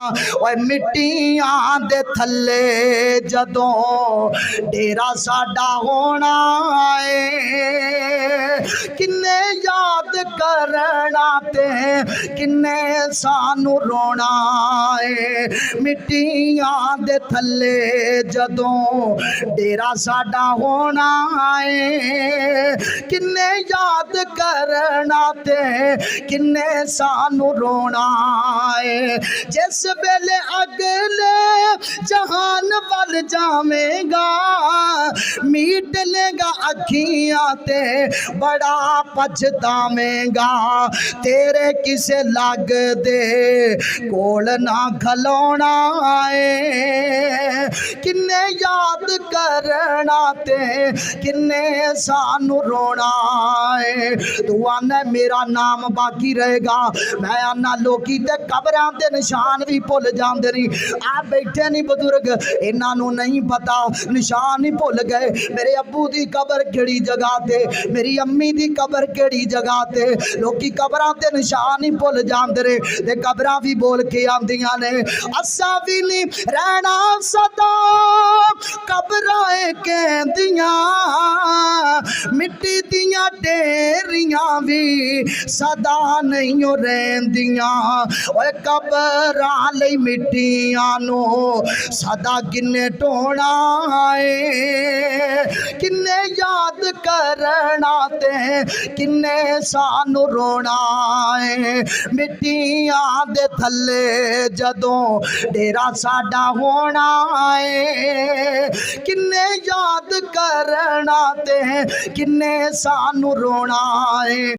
ओए मिट्टियां दे थल्ले जदों डेरा साडा होना है, किन्ने याद करना ते किन्ने सानू रोना है। मिट्टियां दे थल्ले जदों डेरा साडा होना है, किन्ने याद करना ते किन्ने सानू रोना है। जिस वेले अगले जहान वल जावेगा, मीट लेगा अखियां ते बड़ा पछतावेगा। तेरे किसे लग दे कोल ना खलोना है, किन्ने याद करना ते किन्ने सानू रोना है। तू आना मेरा नाम बाकी रहेगा, मैं आना लोकी ते कबरां दे निशान भी भुल जाते नहीं। आ बैठे नहीं बजुर्ग, इन्हों नहीं पता, निशान ही भुल गए। मेरे अब्बू की कबर केड़ी जगह ते, मेरी अम्मी की कबर केड़ी जगह ते, लोकी कबरां ते निशान ही भुल जाते रहे ते कबरां भी बोल के आंदियां ने, असा भी नहीं रहना सदा कबरां कहंदियां, मिट्टी दियां ढेरियां भी सदा नहीं रहंदियां। ओए कबरां लई मिट्टियां नो सदा किन्ने ढोना है, किन्ने याद करना ते किन्ने सानू रोना है। मिट्टियां दे थल्ले जदों डेरा साडा होना है, किन्ने याद करना ते किन्ने सानू रोना है।